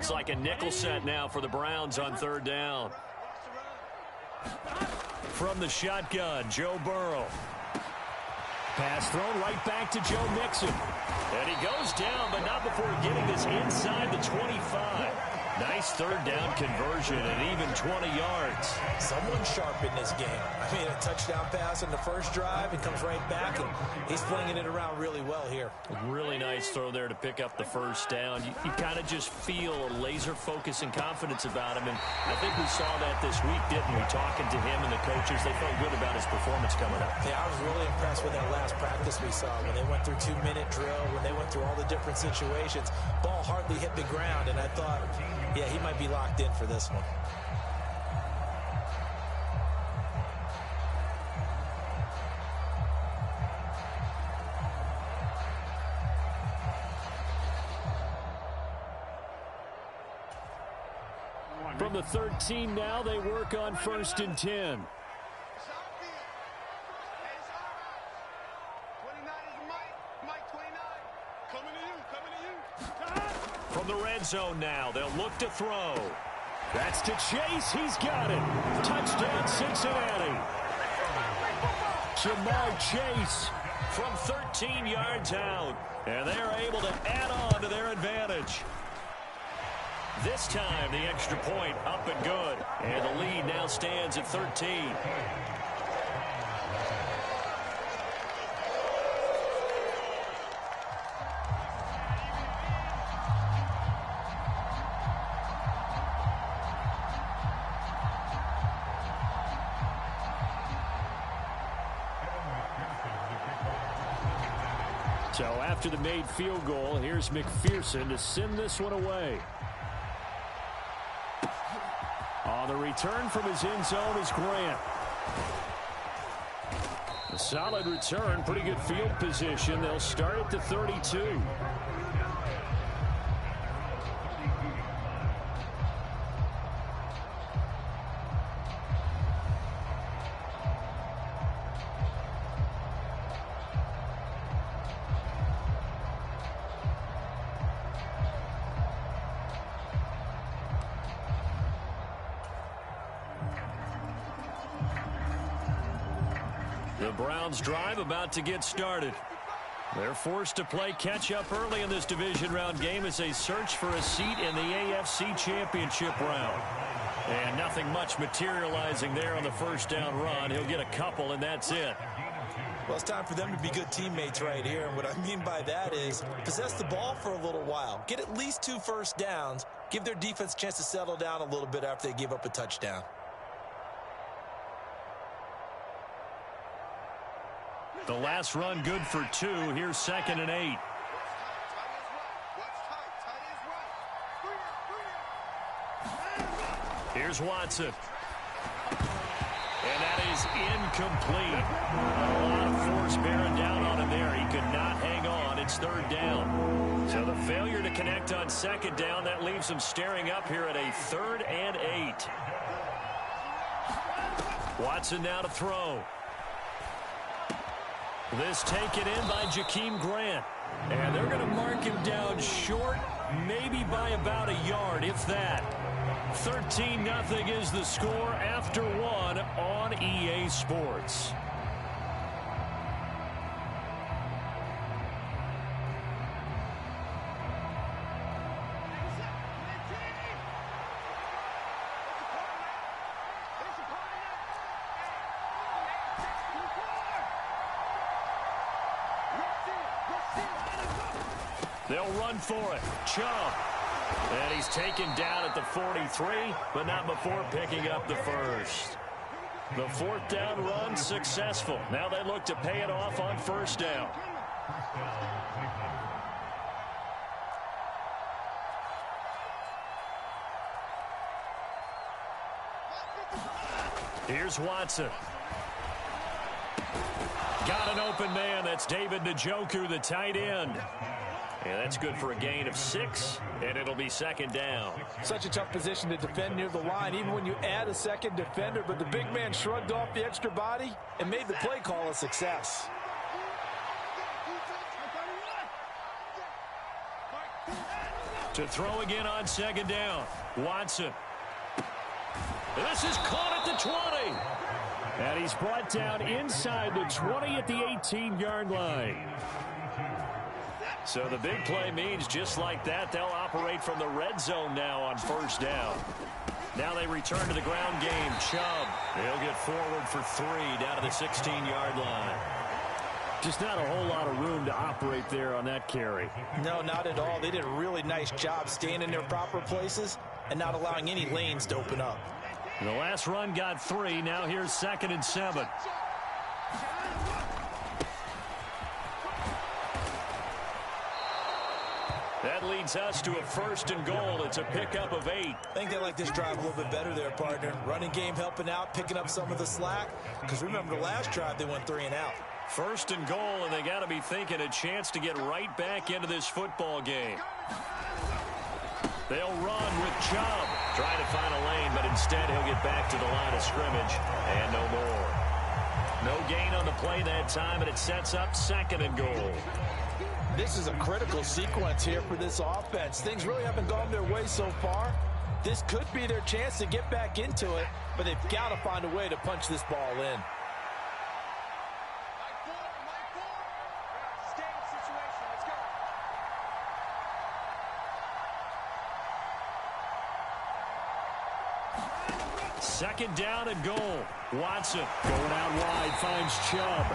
Looks like a nickel set now for the Browns on third down. From the shotgun, Joe Burrow. Pass thrown right back to Joe Mixon. And he goes down, but not before getting this inside the 25. Nice third down conversion and even 20 yards. Someone sharp in this game. I mean, a touchdown pass in the first drive. It comes right back, and he's flinging it around really well here. Really nice throw there to pick up the first down. You kind of just feel a laser focus and confidence about him, and I think we saw that this week, didn't we? Talking to him and the coaches, they felt good about his performance coming up. Yeah, I was really impressed with that last practice we saw when they went through 2-minute drill, when they went through all the different situations. Ball hardly hit the ground, and I thought, yeah, he might be locked in for this one. From the 13 now, they work on 1st and 10. From the red zone now, they'll look to throw. That's to Chase. He's got it. Touchdown, Cincinnati. Jamar Chase from 13 yards out. And they are able to add on to their advantage. This time, the extra point up and good. And the lead now stands at 13. So after the made field goal, here's McPherson to send this one away. On the return from his end zone is Grant. A solid return, pretty good field position. They'll start at the 32. The Browns drive about to get started. They're forced to play catch-up early in this division round game as they search for a seat in the AFC Championship round. And nothing much materializing there on the first down run. He'll get a couple, and that's it. Well, it's time for them to be good teammates right here. And what I mean by that is possess the ball for a little while. Get at least 2 first downs. Give their defense a chance to settle down a little bit after they give up a touchdown. The last run good for 2. Here's 2nd and 8. Here's Watson. And that is incomplete. A lot of force bearing down on him there. He could not hang on. It's 3rd down. So the failure to connect on 2nd down, that leaves him staring up here at a 3rd and 8. Watson now to throw. This taken in by Jakeem Grant. And they're going to mark him down short, maybe by about a yard, if that. 13-0 is the score after 1 on EA Sports. They'll run for it. Chubb. And he's taken down at the 43, but not before picking up the first. The 4th down run successful. Now they look to pay it off on 1st down. Here's Watson. Got an open man. That's David Njoku, the tight end. And that's good for a gain of 6, and it'll be 2nd down. Such a tough position to defend near the line, even when you add a second defender. But the big man shrugged off the extra body and made the play call a success. To throw again on second down. Watson. This is caught at the 20. And he's brought down inside the 20 at the 18-yard line. So the big play means just like that, they'll operate from the red zone now on first down. Now they return to the ground game. Chubb, he'll get forward for 3 down to the 16-yard line. Just not a whole lot of room to operate there on that carry. No, not at all. They did a really nice job staying in their proper places and not allowing any lanes to open up. The last run got 3. Now here's 2nd and 7. That leads us to a 1st and goal. It's a pickup of 8. I think they like this drive a little bit better there, partner. Running game helping out, picking up some of the slack. Because remember the last drive, they went 3 and out. 1st and goal, and they got to be thinking a chance to get right back into this football game. They'll run with Chubb. Trying to find a lane, but instead he'll get back to the line of scrimmage. And no more. No gain on the play that time, and it sets up 2nd and goal. This is a critical sequence here for this offense. Things really haven't gone their way so far. This could be their chance to get back into it, but they've got to find a way to punch this ball in. Second down and goal. Watson going out wide, finds Chubb.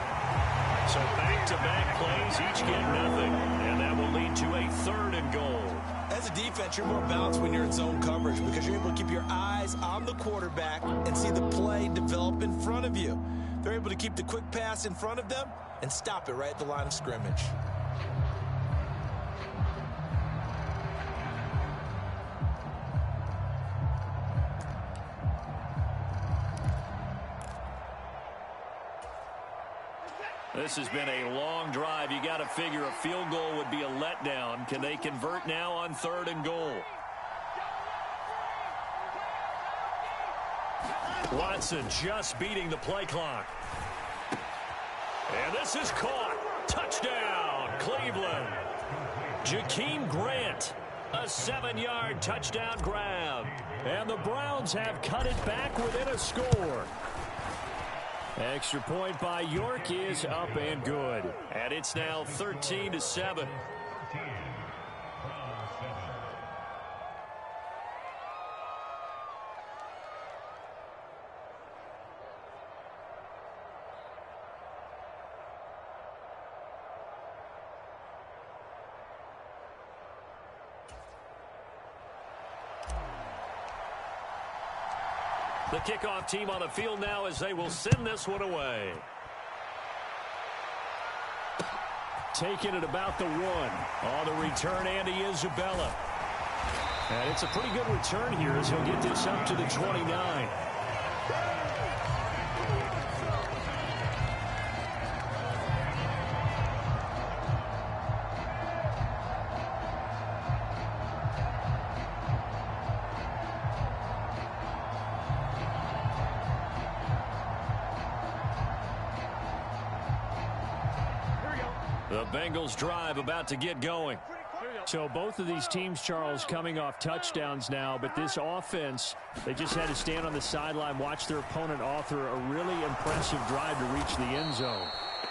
So back-to-back plays, each get nothing. And that will lead to a 3rd and goal. As a defense, you're more balanced when you're in zone coverage because you're able to keep your eyes on the quarterback and see the play develop in front of you. They're able to keep the quick pass in front of them and stop it right at the line of scrimmage. This has been a long drive. You got to figure a field goal would be a letdown. Can they convert now on 3rd and goal? Watson just beating the play clock. And this is caught. Touchdown, Cleveland. Jakeem Grant, a 7-yard touchdown grab. And the Browns have cut it back within a score. Extra point by York is up and good. And it's now 13-7. The kickoff team on the field now as they will send this one away. Taking it about the 1. On the return, Andy Isabella. And it's a pretty good return here as he'll get this up to the 29. The Bengals drive about to get going. So both of these teams, Charles, coming off touchdowns now, but this offense, they just had to stand on the sideline, watch their opponent author a really impressive drive to reach the end zone.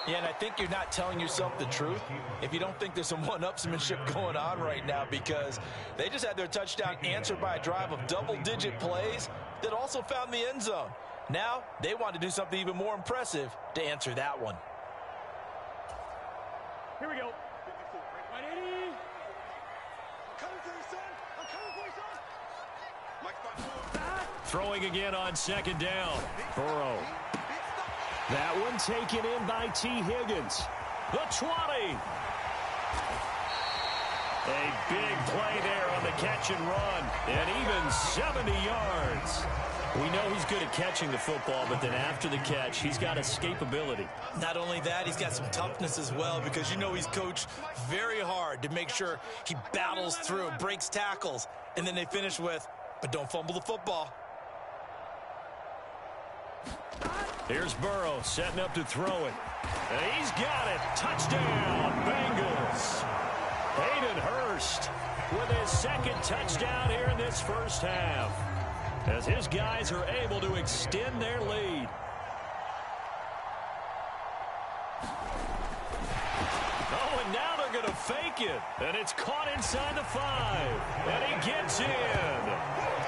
Yeah, and I think you're not telling yourself the truth if you don't think there's some one-upsmanship going on right now, because they just had their touchdown answered by a drive of double-digit plays that also found the end zone. Now they want to do something even more impressive to answer that one. Here we go. Throwing again on second down. Burrow. That one taken in by T. Higgins. The 20. A big play there on the catch and run. And even 70 yards. We know he's good at catching the football, but then after the catch, he's got escapability. Not only that, he's got some toughness as well, because you know he's coached very hard to make sure he battles through, breaks tackles, and then they finish with, but don't fumble the football. Here's Burrow setting up to throw it. And he's got it. Touchdown, Bengals. Hayden Hurst with his second touchdown here in this first half, as his guys are able to extend their lead. Oh, and now they're going to fake it, and it's caught inside the 5, and he gets in.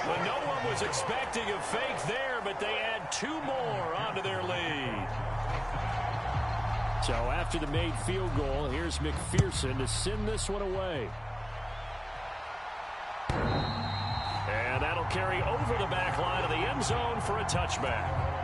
But no one was expecting a fake there, but they add 2 more onto their lead. So after the made field goal, here's McPherson to send this one away. And that'll carry over the back line of the end zone for a touchback.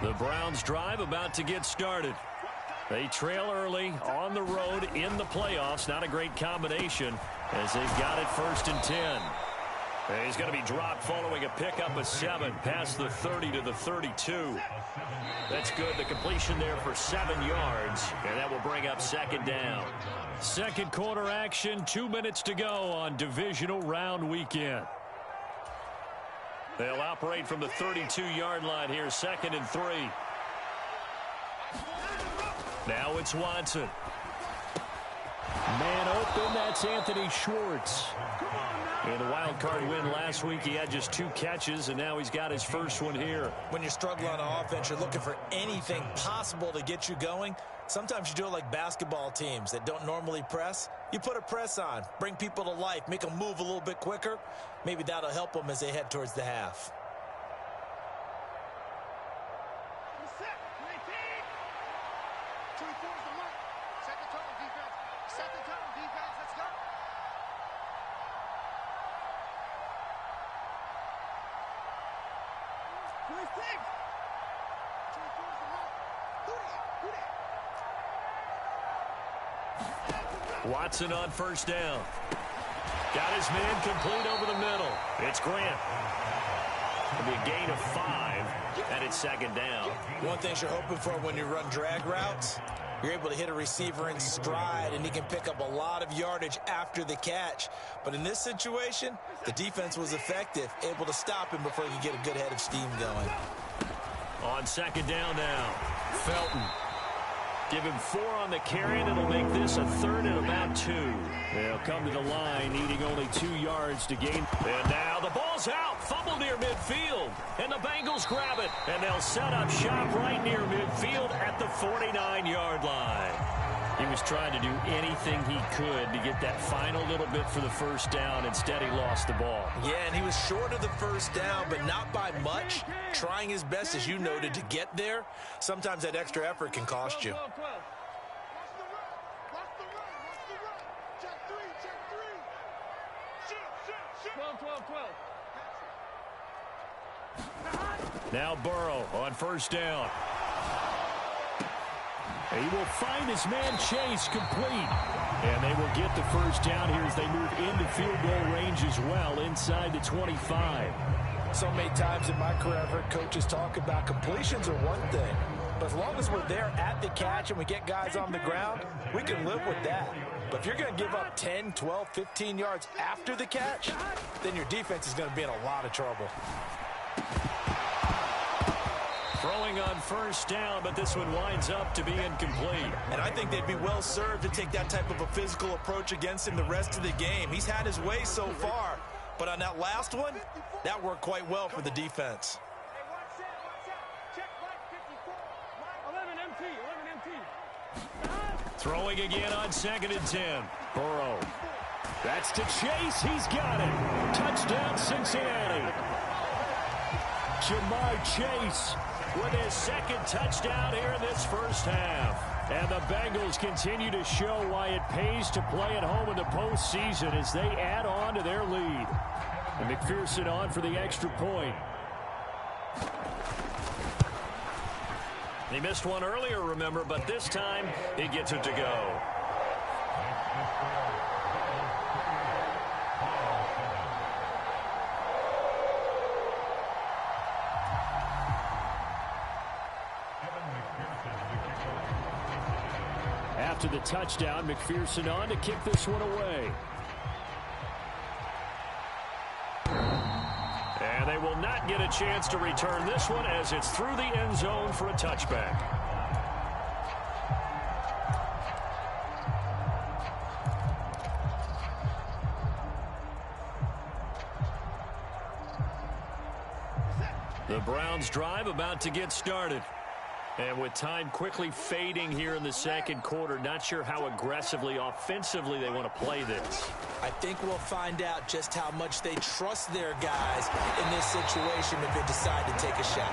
The Browns drive about to get started. They trail early on the road in the playoffs. Not a great combination as they've got it 1st and 10. And he's going to be dropped following a pickup of 7 past the 30 to the 32. That's good. The completion there for 7 yards, and that will bring up 2nd down. Second quarter action, 2 minutes to go on divisional round weekend. They'll operate from the 32-yard line here, 2nd and 3. Now it's Watson. Man open, that's Anthony Schwartz. In the wild card win last week, he had just 2 catches, and now he's got his first one here. When you're struggling on offense, you're looking for anything possible to get you going. Sometimes you do it like basketball teams that don't normally press. You put a press on, bring people to life, make them move a little bit quicker. Maybe that'll help them as they head towards the half. Watson on 1st down. Got his man complete over the middle. It's Grant. It'll be a gain of 5, and it's 2nd down. One thing you're hoping for when you run drag routes, you're able to hit a receiver in stride, and he can pick up a lot of yardage after the catch. But in this situation, the defense was effective, able to stop him before he could get a good head of steam going. On 2nd down now, Felton. Give him 4 on the carry, and it'll make this a 3rd and about 2. They'll come to the line, needing only 2 yards to gain. And now the ball's out, fumble near midfield, and the Bengals grab it, and they'll set up shop right near midfield at the 49-yard line. He was trying to do anything he could to get that final little bit for the 1st down. Instead, he lost the ball. Yeah, and he was short of the 1st down, but not by much. Trying his best, as you noted, to get there. Sometimes that extra effort can cost you. Now Burrow on 1st down. He will find his man Chase complete. And they will get the 1st down here as they move into field goal range as well, inside the 25. So many times in my career, I've heard coaches talk about completions are one thing. But as long as we're there at the catch and we get guys on the ground, we can live with that. But if you're going to give up 10, 12, 15 yards after the catch, then your defense is going to be in a lot of trouble. Throwing on 1st down, but this one winds up to be incomplete. And I think they'd be well served to take that type of a physical approach against him the rest of the game. He's had his way so far, but on that last one, that worked quite well for the defense. Throwing again on 2nd and 10. Burrow. That's to Chase. He's got it. Touchdown, Cincinnati. Jamar Chase with his 2nd touchdown here in this 1st half. And the Bengals continue to show why it pays to play at home in the postseason as they add on to their lead. And McPherson on for the extra point. He missed one earlier, remember, but this time he gets it to go. after the touchdown. McPherson on to kick this one away. And they will not get a chance to return this one as it's through the end zone for a touchback. The Browns drive about to get started. And with time quickly fading here in the second quarter, not sure how aggressively, offensively they want to play this. I think we'll find out just how much they trust their guys in this situation if they decide to take a shot.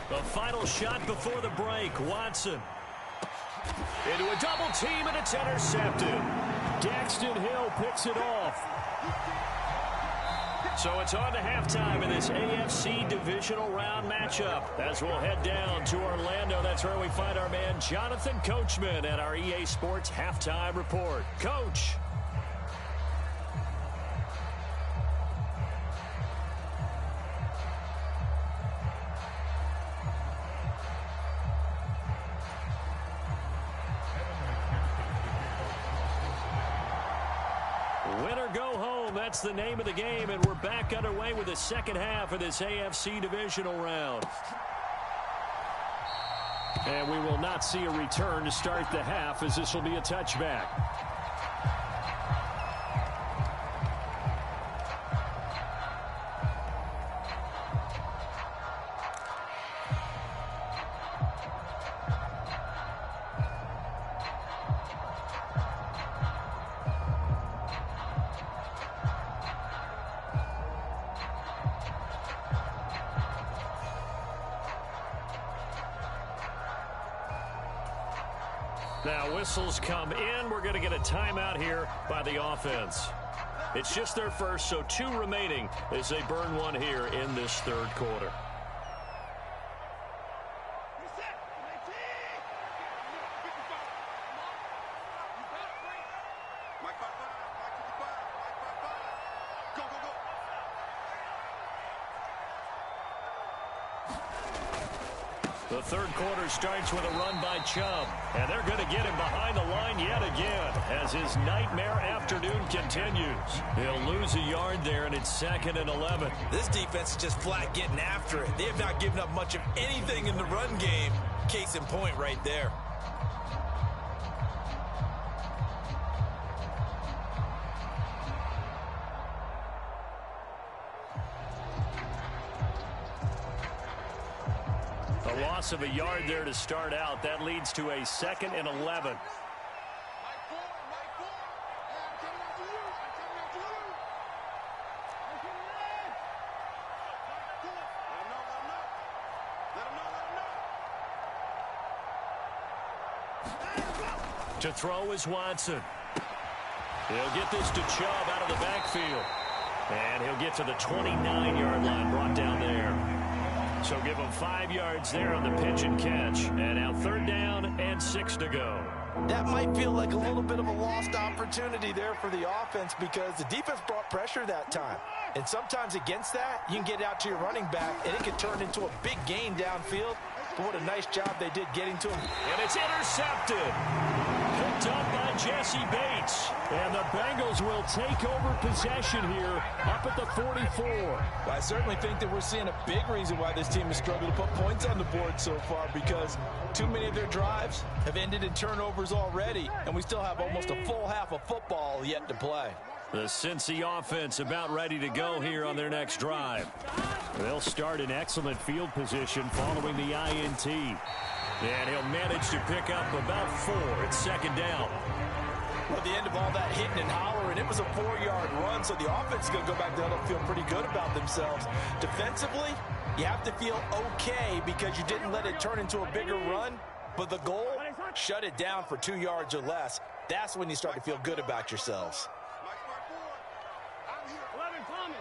The final shot before the break. Watson into a double team, and it's intercepted. Daxton Hill picks it off. So it's on to halftime in this AFC divisional round matchup. As we'll head down to Orlando, that's where we find our man Jonathan Coachman at our EA Sports Halftime Report. Coach. Win or go home, that's the name of the game, and we're back underway with the second half of this AFC divisional round. And we will not see a return to start the half, as this will be a touchback. Now whistles come in. We're going to get a timeout here by the offense. It's just their first, so 2 remaining as they burn one here in this third quarter. The third quarter starts with a run by Chubb, and they're going to get him behind the line yet again as his nightmare afternoon continues. He'll lose a yard there, and it's 2nd and 11. This defense is just flat getting after it. They have not given up much of anything in the run game. Case in point right there. Loss of a yard there to start out. That leads to a 2nd and 11. To throw is Watson. He'll get this to Chubb out of the backfield. And he'll get to the 29-yard line, brought down there. So give them 5 yards there on the pitch and catch. And now 3rd down and 6 to go. That might feel like a little bit of a lost opportunity there for the offense because the defense brought pressure that time. And sometimes against that, you can get out to your running back, and it can turn into a big gain downfield. But what a nice job they did getting to him. And it's intercepted. Picked up by Jesse Bates. And the Bengals will take over possession here up at the 44. Well, I certainly think that we're seeing a big reason why this team has struggled to put points on the board so far, because too many of their drives have ended in turnovers already, and we still have almost a full half of football yet to play. The Cincy offense about ready to go here on their next drive. They'll start in excellent field position following the INT. And he'll manage to pick up about 4. It's 2nd down. Well, at the end of all that hitting and hollering, it was a 4-yard run, so the offense is going to go back there and feel pretty good about themselves. Defensively, you have to feel okay because you didn't let it turn into a bigger run, but the goal, shut it down for 2 yards or less. That's when you start to feel good about yourselves. 11 Thomas.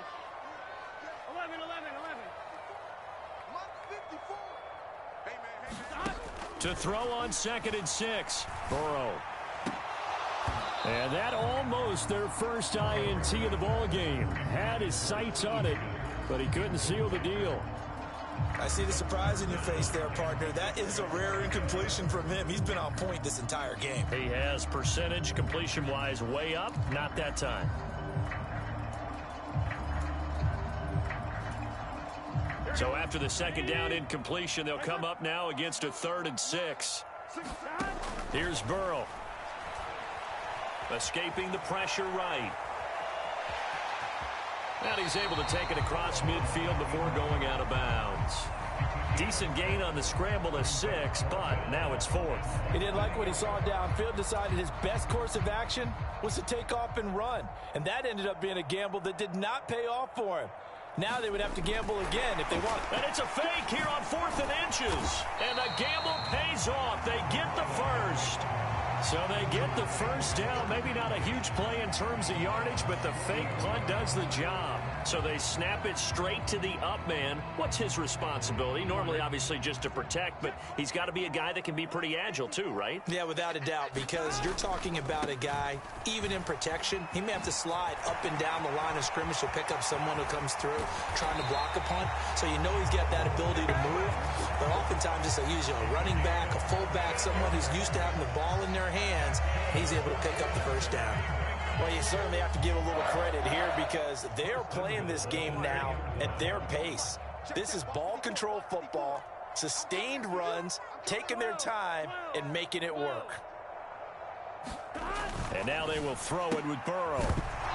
11. To throw on 2nd and 6. Burrow. And that almost their first INT of the ball game. Had his sights on it, but he couldn't seal the deal. I see the surprise in your face there, partner. That is a rare incompletion from him. He's been on point this entire game. He has percentage completion-wise way up. Not that time. So after the second down incompletion, they'll come up now against a 3rd and 6. Here's Burrow. Escaping the pressure right. And he's able to take it across midfield before going out of bounds. Decent gain on the scramble to 6, but now it's 4th. He didn't like what he saw downfield, decided his best course of action was to take off and run. And that ended up being a gamble that did not pay off for him. Now they would have to gamble again if they want. And it's a fake here on 4th and inches. And the gamble pays off. They get the first. So they get the first down. Maybe not a huge play in terms of yardage, but the fake punt does the job. So they snap it straight to the up man. What's his responsibility? Normally, obviously, just to protect, but he's got to be a guy that can be pretty agile too, right? Yeah, without a doubt, because you're talking about a guy, even in protection, he may have to slide up and down the line of scrimmage to pick up someone who comes through trying to block a punt. So you know he's got that ability to move. But oftentimes, it's usually a running back, a fullback, someone who's used to having the ball in their hands. He's able to pick up the first down. Well, you certainly have to give a little credit here because they're playing this game now at their pace. This is ball control football, sustained runs, taking their time, and making it work. And now they will throw it with Burrow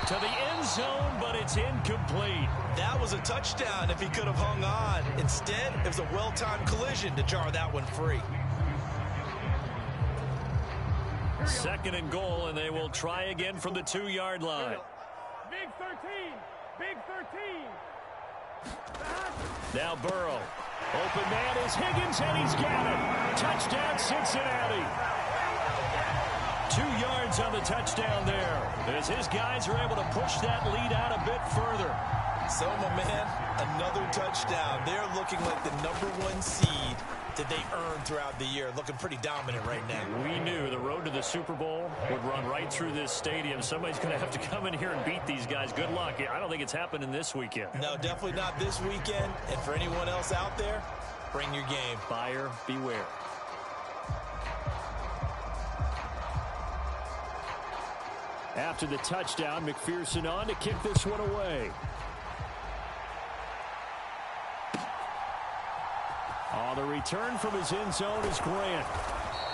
to the end zone, but it's incomplete. That was a touchdown if he could have hung on. Instead, it was a well-timed collision to jar that one free. 2nd and goal, and they will try again from the 2-yard line. Big 13. Big 13. Now Burrow. Open man is Higgins, and he's got it. Touchdown, Cincinnati. 2 yards on the touchdown there, as his guys are able to push that lead out a bit further. So, my man, another touchdown. They're looking like the #1 seed that they earned throughout the year. Looking pretty dominant right now. We knew the road to the Super Bowl would run right through this stadium. Somebody's going to have to come in here and beat these guys. Good luck. I don't think it's happening this weekend. No, definitely not this weekend. And for anyone else out there, bring your game. Buyer beware. After the touchdown, McPherson on to kick this one away. On the return from his end zone is Grant.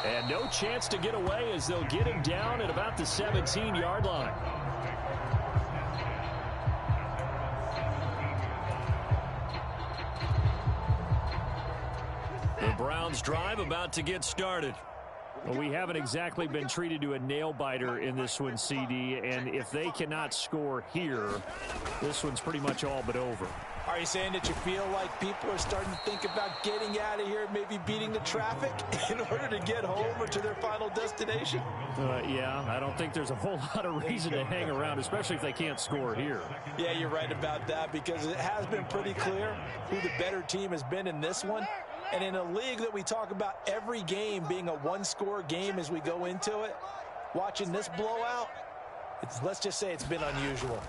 And no chance to get away as they'll get him down at about the 17-yard line. The Browns drive about to get started. Well, we haven't exactly been treated to a nail-biter in this one, CD, and if they cannot score here, this one's pretty much all but over. Are you saying that you feel like people are starting to think about getting out of here, maybe beating the traffic in order to get home or to their final destination? Yeah, I don't think there's a whole lot of reason to hang around, especially if they can't score here. Yeah, you're right about that because it has been pretty clear who the better team has been in this one. And in a league that we talk about every game being a one-score game as we go into it, watching this blowout, let's just say it's been unusual.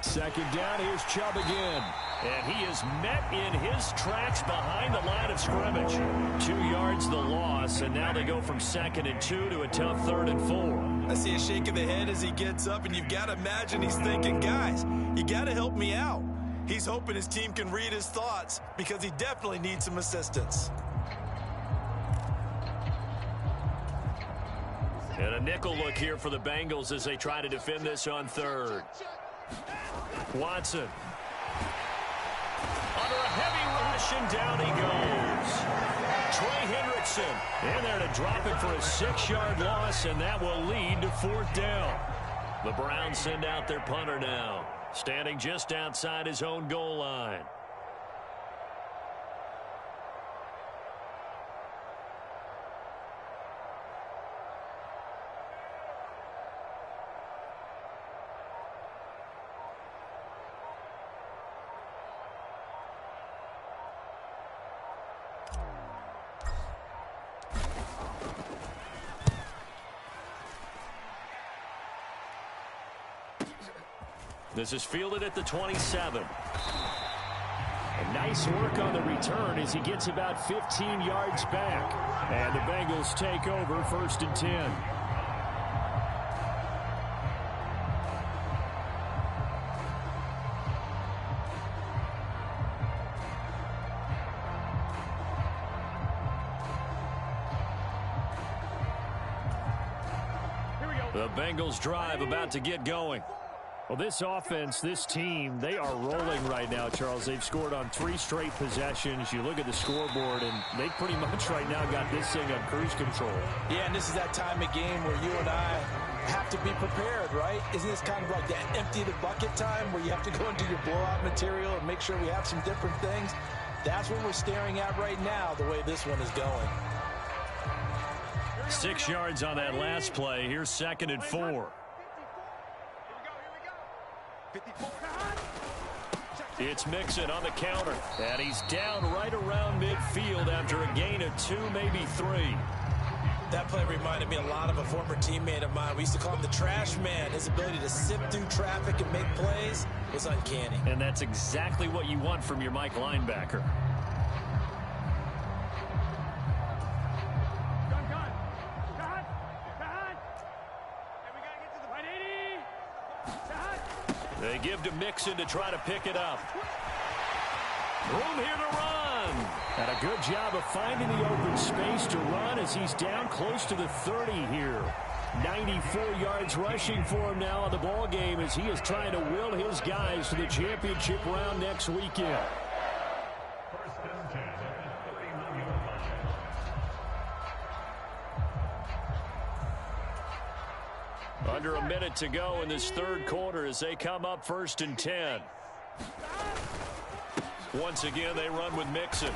2nd down, here's Chubb again. And he is met in his tracks behind the line of scrimmage. 2 yards the loss, and now they go from 2nd and 2 to a tough 3rd and 4. I see a shake of the head as he gets up, and you've got to imagine he's thinking, guys, you got to help me out. He's hoping his team can read his thoughts because he definitely needs some assistance. And a nickel look here for the Bengals as they try to defend this on 3rd. Watson. Under a heavy rush, and down he goes. Trey Hendrickson in there to drop it for a 6-yard loss, and that will lead to 4th down. The Browns send out their punter now, standing just outside his own goal line. This is fielded at the 27. Nice work on the return as he gets about 15 yards back. And the Bengals take over 1st and 10. The Bengals drive about to get going. Well, this offense, this team, they are rolling right now, Charles. They've scored on 3 straight possessions. You look at the scoreboard, and they pretty much right now got this thing on cruise control. Yeah, and this is that time of game where you and I have to be prepared, right? Isn't this kind of like that empty the bucket time where you have to go into your blowout material and make sure we have some different things? That's what we're staring at right now, the way this one is going. 6 yards on that last play. Here's 2nd and 4. It's Mixon on the counter, and he's down right around midfield after a gain of 2, maybe 3. That play reminded me a lot of a former teammate of mine. We used to call him the trash man. His ability to sift through traffic and make plays was uncanny. And that's exactly what you want from your Mike linebacker. They give to Mixon to try to pick it up. Room here to run. And a good job of finding the open space to run as he's down close to the 30 here. 94 yards rushing for him now in the ball game as he is trying to will his guys to the championship round next weekend. Under a minute to go in this 3rd quarter as they come up 1st and 10. Once again, they run with Mixon.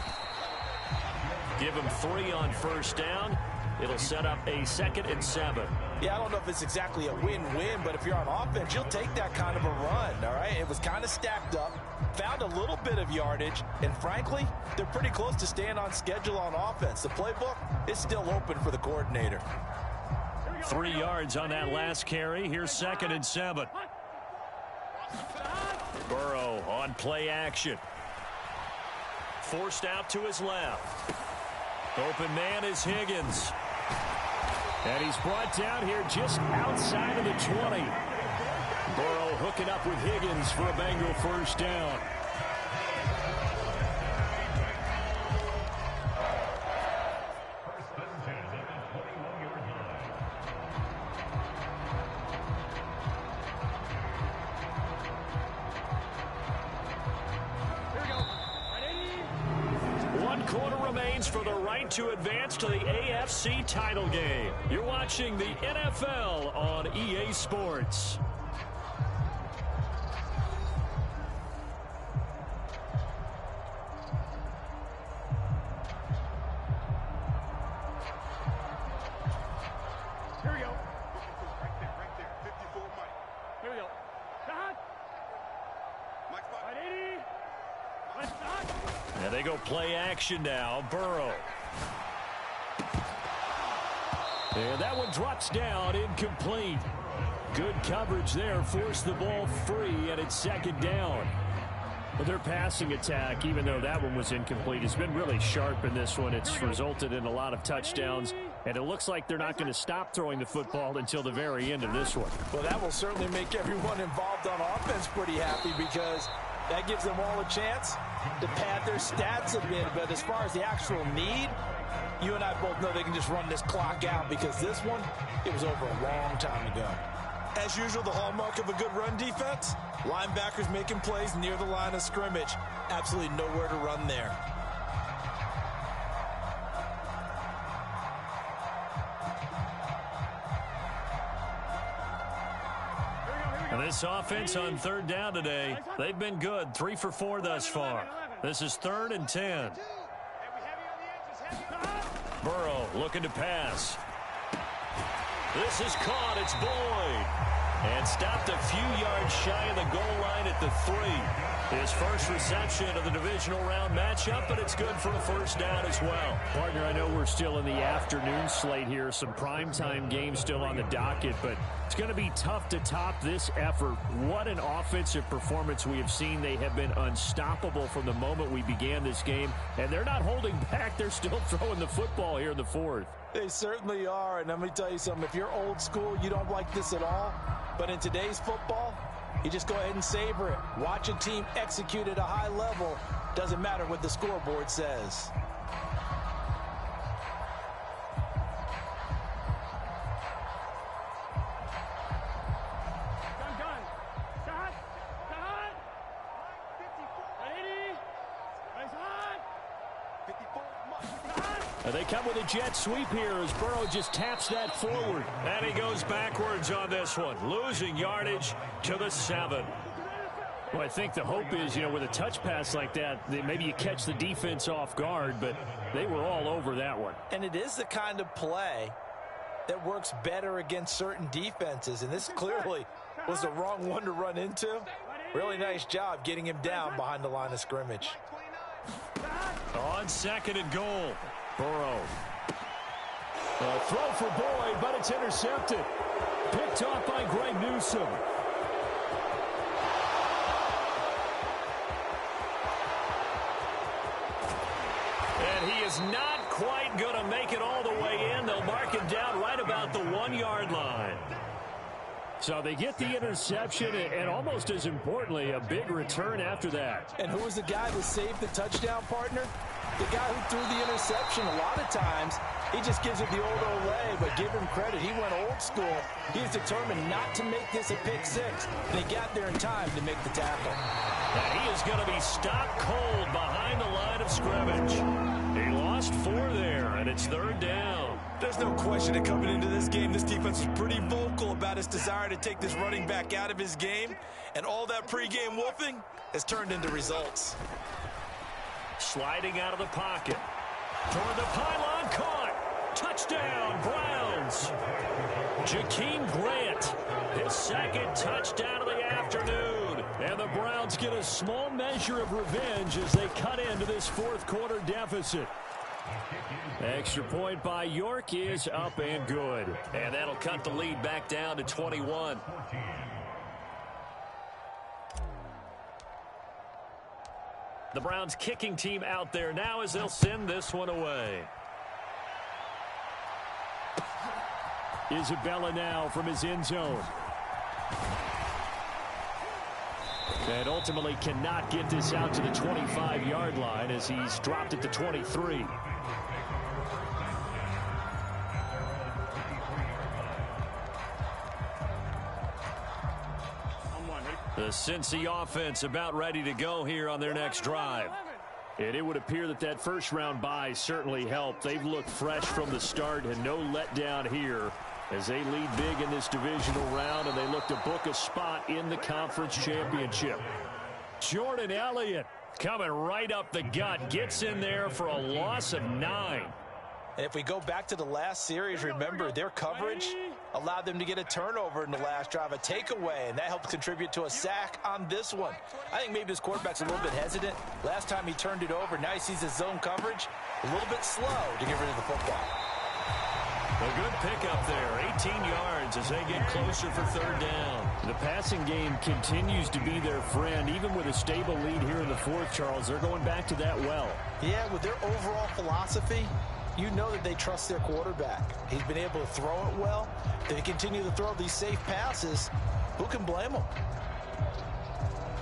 Give him 3 on 1st down. It'll set up a 2nd and 7. Yeah, I don't know if it's exactly a win-win, but if you're on offense, you'll take that kind of a run, all right? It was kind of stacked up, found a little bit of yardage, and frankly, they're pretty close to staying on schedule on offense. The playbook is still open for the coordinator. 3 yards on that last carry. Here's 2nd and 7. Burrow on play action. Forced out to his left. Open man is Higgins. And he's brought down here just outside of the 20. Burrow hooking up with Higgins for a Bengal 1st down. For the right to advance to the AFC title game. You're watching the NFL on EA Sports. Here we go. Right there. 54 Mike. Here we go. Shot. Mike spot. 180. And they go play action now. Burrow. And that one drops down, incomplete. Good coverage there, forced the ball free, and it's 2nd down. But their passing attack, even though that one was incomplete, has been really sharp in this one. It's resulted in a lot of touchdowns, and it looks like they're not going to stop throwing the football until the very end of this one. Well, that will certainly make everyone involved on offense pretty happy because that gives them all a chance to pad their stats a bit. But as far as the actual need, you and I both know they can just run this clock out because this one, it was over a long time ago. As usual, the hallmark of a good run defense, linebackers making plays near the line of scrimmage. Absolutely nowhere to run there. And this offense on 3rd down today, they've been good. 3 for 4 thus far. This is 3rd and 10. Burrow looking to pass. This is caught. It's Boyd. And stopped a few yards shy of the goal line at the 3. His first reception of the divisional round matchup, but it's good for a first down as well. Partner, I know we're still in the afternoon slate here. Some primetime games still on the docket, but it's going to be tough to top this effort. What an offensive performance we have seen. They have been unstoppable from the moment we began this game, and they're not holding back. They're still throwing the football here in the 4th. They certainly are, and let me tell you something. If you're old school, you don't like this at all. But in today's football, you just go ahead and savor it. Watch a team execute at a high level. Doesn't matter what the scoreboard says. Done. Shot. Shot. 80. Nice hot. 54. They come with a jet sweep here as Burrow just taps that forward. And he goes backwards on this one, losing yardage to the 7. Well, I think the hope is, with a touch pass like that maybe you catch the defense off guard, but they were all over that one. And it is the kind of play that works better against certain defenses, and this clearly was the wrong one to run into. Really nice job getting him down behind the line of scrimmage. On 2nd and goal. Burrow. A throw for Boyd, but it's intercepted. Picked off by Greg Newsome. And he is not quite going to make it all the way in. They'll mark him down right about the 1-yard line. So they get the interception, and almost as importantly, a big return after that. And who was the guy that saved the touchdown, partner? The guy who threw the interception. A lot of times, he just gives it the old Olay, but give him credit. He went old school. He was determined not to make this a pick 6, and he got there in time to make the tackle. And he is going to be stopped cold behind the line of scrimmage. He lost 4 there, and it's 3rd down. There's no question that coming into this game, this defense was pretty vocal about its desire to take this running back out of his game, and all that pregame wolfing has turned into results. Sliding out of the pocket. Toward the pylon, caught. Touchdown, Browns. Jakeem Grant, his 2nd touchdown of the afternoon. And the Browns get a small measure of revenge as they cut into this 4th quarter deficit. Extra point by York is up and good. And that'll cut the lead back down to 21. The Browns kicking team out there now as they'll send this one away. Isabella now from his end zone. And ultimately cannot get this out to the 25-yard line as he's dropped at the 23. The Cincy offense about ready to go here on their next drive. And it would appear that that first-round bye certainly helped. They've looked fresh from the start and no letdown here as they lead big in this divisional round, and they look to book a spot in the conference championship. Jordan Elliott coming right up the gut, gets in there for a loss of 9. And if we go back to the last series, remember, their coverage allowed them to get a turnover in the last drive, a takeaway, and that helped contribute to a sack on this one. I think maybe this quarterback's a little bit hesitant. Last time he turned it over, now he sees his zone coverage a little bit slow to get rid of the football. A good pickup there, 18 yards as they get closer for 3rd down. The passing game continues to be their friend. Even with a stable lead here in the 4th, Charles, they're going back to that well. Yeah, with their overall philosophy, you know that they trust their quarterback. He's been able to throw it well. They continue to throw these safe passes. Who can blame them?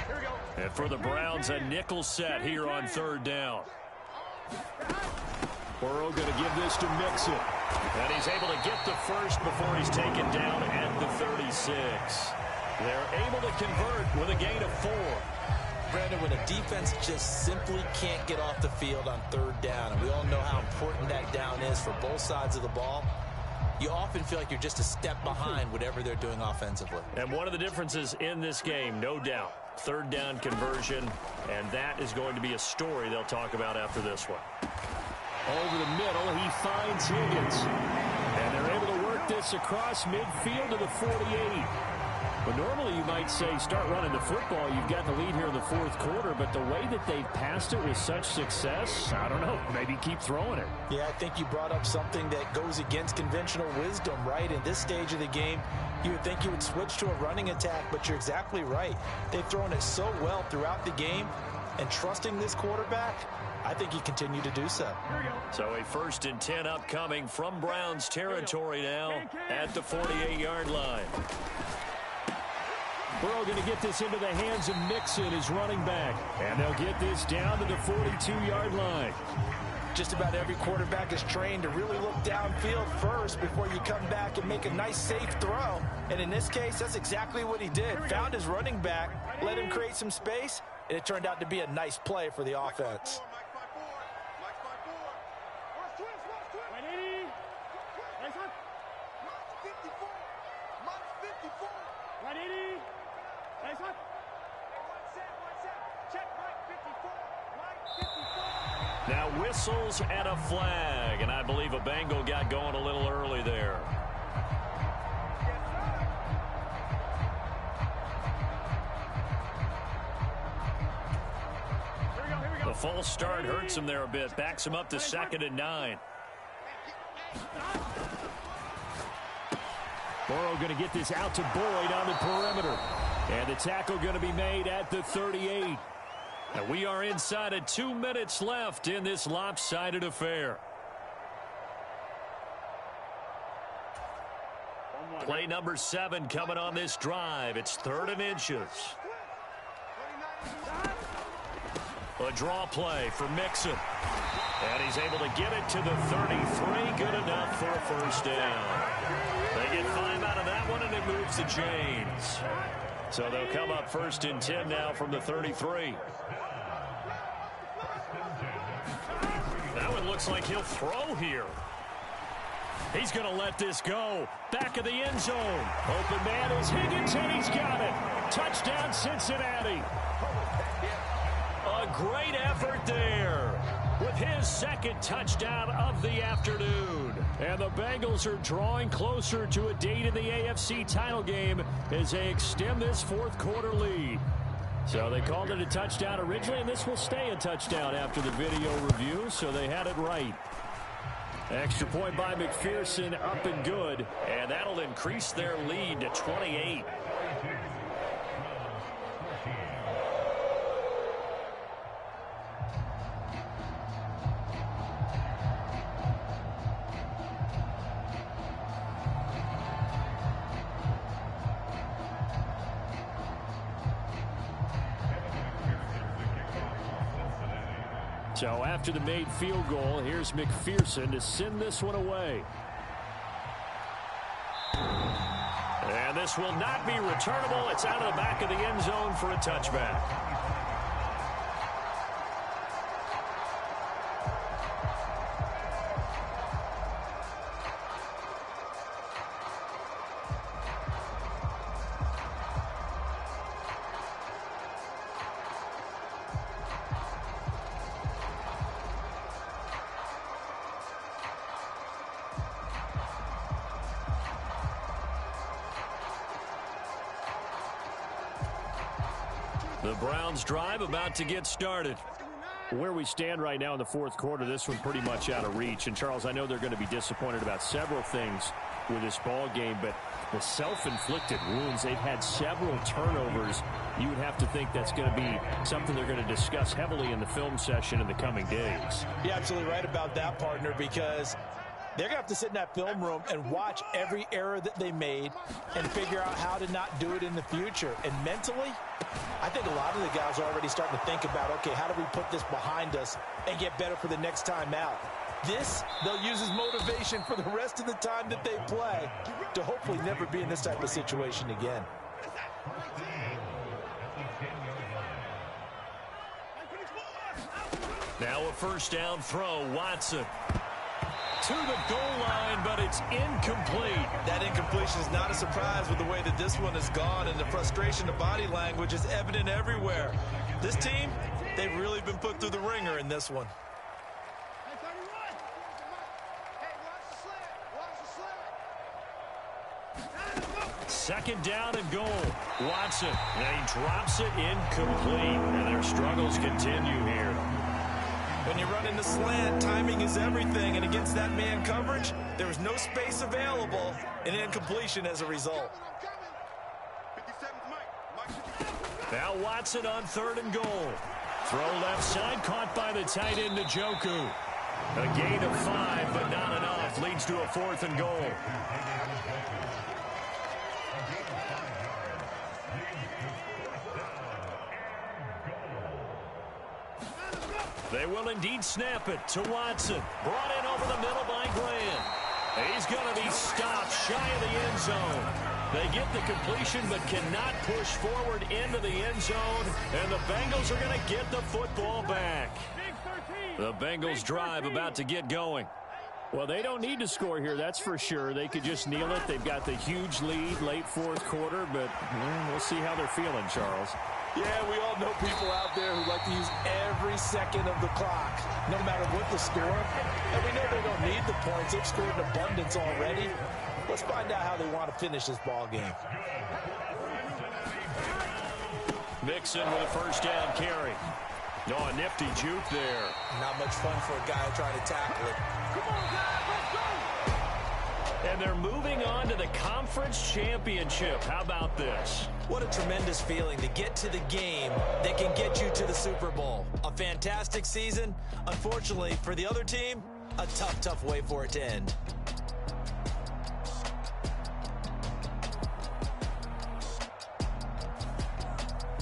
Here we go. And for the Browns, a nickel set here on 3rd down. Burrow going to give this to Mixon. And he's able to get the first before he's taken down at the 36. They're able to convert with a gain of 4. Brandon, when a defense just simply can't get off the field on 3rd down, and we all know how important that down is for both sides of the ball, you often feel like you're just a step behind whatever they're doing offensively. And one of the differences in this game, no doubt, 3rd down conversion, and that is going to be a story they'll talk about after this one. Over the middle, he finds Higgins. And they're able to work this across midfield to the 48. But normally you might say start running the football. You've got the lead here in the fourth quarter, but the way that they've passed it with such success, I don't know, maybe keep throwing it. Yeah, I think you brought up something that goes against conventional wisdom, right? In this stage of the game, you would think you would switch to a running attack, but you're exactly right. They've thrown it so well throughout the game, and trusting this quarterback, I think he continued to do so. So a 1st and 10 upcoming from Browns territory now at the 48-yard line. Burrow going to get this into the hands of Mixon, his running back. And they'll get this down to the 42-yard line. Just about every quarterback is trained to really look downfield first before you come back and make a nice, safe throw. And in this case, that's exactly what he did. Found his running back, let him create some space, and it turned out to be a nice play for the offense. Now whistles and a flag, and I believe a Bengal got going a little early there. The false start hurts him there a bit, backs him up to 2nd and 9. Burrow going to get this out to Boyd on the perimeter. And the tackle going to be made at the 38. And we are inside of 2 minutes left in this lopsided affair. Play number 7 coming on this drive. It's 3rd and inches. A draw play for Mixon. And he's able to get it to the 33. Good enough for a 1st down. They get 5 out of that one, and it moves the chains. So they'll come up 1st and 10 now from the 33. That one looks like he'll throw here. He's going to let this go. Back of the end zone. Open man is Higgins, and he's got it. Touchdown, Cincinnati. A great effort there with his 2nd touchdown of the afternoon. And the Bengals are drawing closer to a date in the AFC title game as they extend this 4th quarter lead. So they called it a touchdown originally, and this will stay a touchdown after the video review, so they had it right. Extra point by McPherson, up and good, and that'll increase their lead to 28. So after the made field goal, here's McPherson to send this one away. And this will not be returnable. It's out of the back of the end zone for a touchback. The Browns drive about to get started. Where we stand right now in the 4th quarter, this one pretty much out of reach. And, Charles, I know they're going to be disappointed about several things with this ball game, but the self-inflicted wounds, they've had several turnovers. You would have to think that's going to be something they're going to discuss heavily in the film session in the coming days. You're absolutely right about that, partner, because they're going to have to sit in that film room and watch every error that they made and figure out how to not do it in the future. And mentally, I think a lot of the guys are already starting to think about, okay, how do we put this behind us and get better for the next time out? This, they'll use as motivation for the rest of the time that they play to hopefully never be in this type of situation again. Now a 1st down throw, Watson. To the goal line, but it's incomplete. That incompletion is not a surprise with the way that this one has gone, and the frustration of body language is evident everywhere. This team, they've really been put through the ringer in this one. second down and goal. Watson, and he drops it incomplete. And their struggles continue here. When you run in the slant, timing is everything. And against that man coverage, there was no space available, and an incompletion as a result. Now Watson on third and goal. Throw left side, caught by the tight end Njoku. A gain of 5, but not enough. Leads to a 4th and goal. They will indeed snap it to Watson. Brought in over the middle by Graham. He's going to be stopped shy of the end zone. They get the completion but cannot push forward into the end zone. And the Bengals are going to get the football back. The Bengals drive about to get going. Well, they don't need to score here, that's for sure. They could just kneel it. They've got the huge lead late fourth quarter, but we'll see how they're feeling, Charles. Yeah, we all know people out there who like to use every second of the clock, no matter what the score. And we know they don't need the points. They've scored in abundance already. Let's find out how they want to finish this ball game. Mixon with a first down carry. Oh, a nifty juke there. Not much fun for a guy trying to tackle it. Come on, guys, let's go! And they're moving on to the conference championship. How about this? What a tremendous feeling to get to the game that can get you to the Super Bowl. A fantastic season. Unfortunately, for the other team, a tough, tough way for it to end.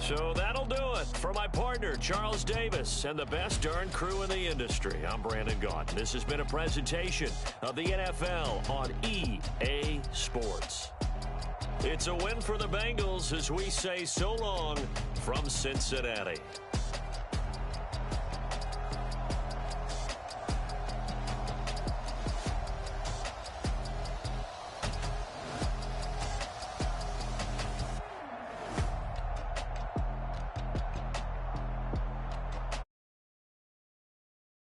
So that'll do it for my partner, Charles Davis, and the best darn crew in the industry. I'm Brandon Gaudin. This has been a presentation of the NFL on EA Sports. It's a win for the Bengals as we say so long from Cincinnati.